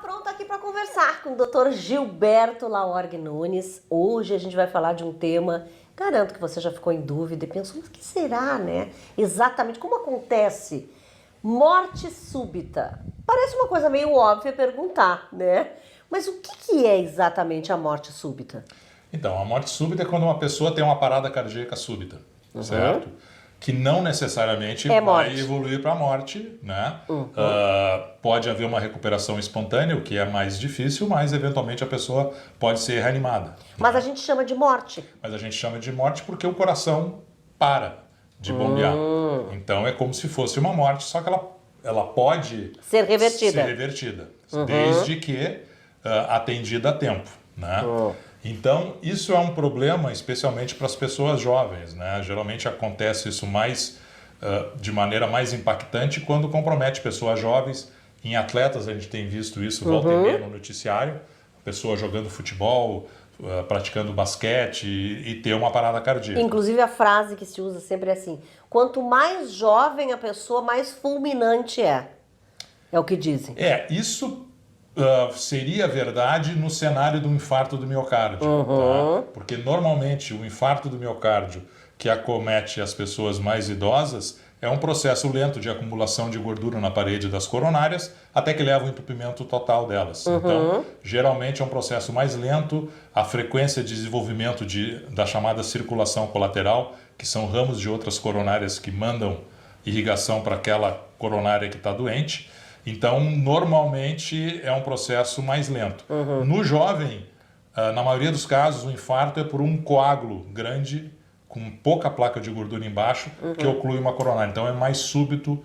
pronta aqui para conversar com o Dr. Gilberto Laorgue Nunes. Hoje a gente vai falar de um tema, garanto que você já ficou em dúvida e pensou, mas o que será, né? Exatamente, como acontece morte súbita? Parece uma coisa meio óbvia perguntar, né? Mas o que é exatamente a morte súbita? Então, a morte súbita é quando uma pessoa tem uma parada cardíaca súbita, certo? Que não necessariamente vai evoluir para a morte, né? Pode haver uma recuperação espontânea, o que é mais difícil, mas eventualmente a pessoa pode ser reanimada. Mas a gente chama de morte. Mas a gente chama de morte porque o coração para de bombear. Então é como se fosse uma morte, só que ela pode ser revertida. Desde que atendida a tempo, né? Então, isso é um problema, especialmente para as pessoas jovens, né? Geralmente acontece isso de maneira mais impactante quando compromete pessoas jovens. Em atletas, a gente tem visto isso volta e meia no noticiário, a pessoa jogando futebol, praticando basquete e ter uma parada cardíaca. Inclusive, a frase que se usa sempre é assim: quanto mais jovem a pessoa, mais fulminante é. É o que dizem. Isso seria verdade no cenário do infarto do miocárdio, tá? Porque normalmente o infarto do miocárdio que acomete as pessoas mais idosas é um processo lento de acumulação de gordura na parede das coronárias até que leva ao entupimento total delas. Então, geralmente é um processo mais lento, a frequência de desenvolvimento da chamada circulação colateral, que são ramos de outras coronárias que mandam irrigação para aquela coronária que está doente. Então, normalmente é um processo mais lento. No jovem, na maioria dos casos, o infarto é por um coágulo grande, com pouca placa de gordura embaixo, que oclui uma coronária. Então, é mais súbito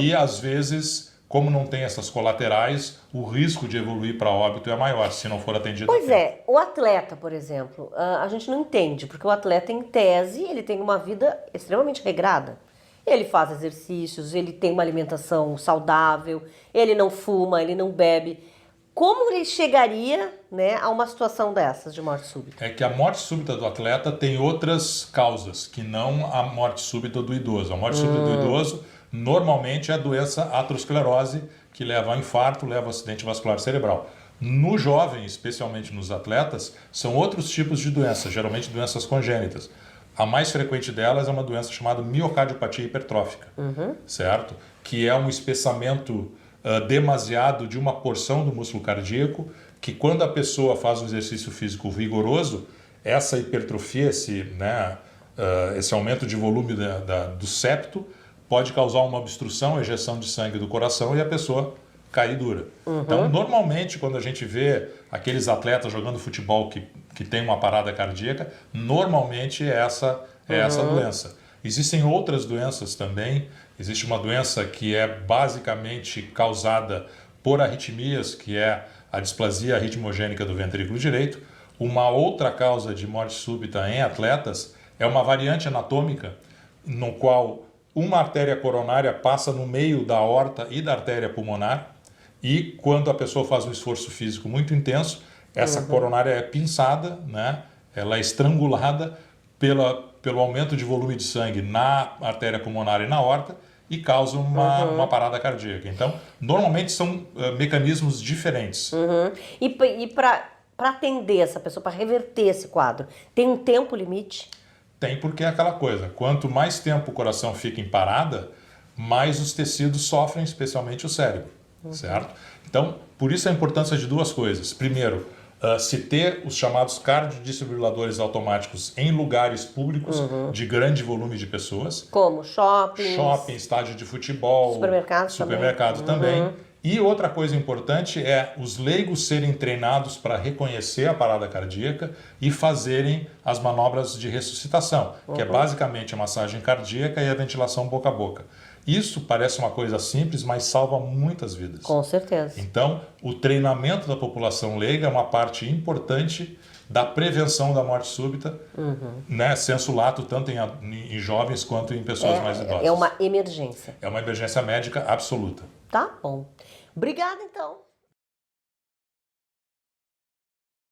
e, às vezes, como não tem essas colaterais, o risco de evoluir para óbito é maior, se não for atendido a tempo. Pois é, o atleta, por exemplo, a gente não entende, porque o atleta, em tese, ele tem uma vida extremamente regrada. Ele faz exercícios, ele tem uma alimentação saudável, ele não fuma, ele não bebe. Como ele chegaria, né, a uma situação dessas de morte súbita? É que a morte súbita do atleta tem outras causas, que não a morte súbita do idoso. A morte súbita do idoso normalmente é a doença aterosclerose, que leva a infarto, leva a acidente vascular cerebral. No jovem, especialmente nos atletas, são outros tipos de doenças, geralmente doenças congênitas. A mais frequente delas é uma doença chamada miocardiopatia hipertrófica, certo? Que é um espessamento demasiado de uma porção do músculo cardíaco, que quando a pessoa faz um exercício físico vigoroso, essa hipertrofia, esse aumento de volume do septo, pode causar uma obstrução, ejeção de sangue do coração e a pessoa cair dura. Então, normalmente, quando a gente vê aqueles atletas jogando futebol que tem uma parada cardíaca, normalmente é essa doença. Existem outras doenças também. Existe uma doença que é basicamente causada por arritmias, que é a displasia arritmogênica do ventrículo direito. Uma outra causa de morte súbita em atletas é uma variante anatômica, no qual uma artéria coronária passa no meio da aorta e da artéria pulmonar, e quando a pessoa faz um esforço físico muito intenso, essa coronária é pinçada, né? Ela é estrangulada pelo aumento de volume de sangue na artéria pulmonar e na aorta e causa uma parada cardíaca. Então, normalmente são mecanismos diferentes. E para atender essa pessoa, para reverter esse quadro, tem um tempo limite? Tem, porque é aquela coisa, quanto mais tempo o coração fica em parada, mais os tecidos sofrem, especialmente o cérebro, certo? Então, por isso a importância de duas coisas. Primeiro, se ter os chamados cardiodesfibriladores automáticos em lugares públicos de grande volume de pessoas. Como shopping, estádio de futebol, supermercado também. E outra coisa importante é os leigos serem treinados para reconhecer a parada cardíaca e fazerem as manobras de ressuscitação, que é basicamente a massagem cardíaca e a ventilação boca a boca. Isso parece uma coisa simples, mas salva muitas vidas. Com certeza. Então, o treinamento da população leiga é uma parte importante da prevenção da morte súbita, né, sensu lato, tanto em jovens quanto em pessoas mais idosas. É uma emergência. É uma emergência médica absoluta. Tá bom. Obrigada, então.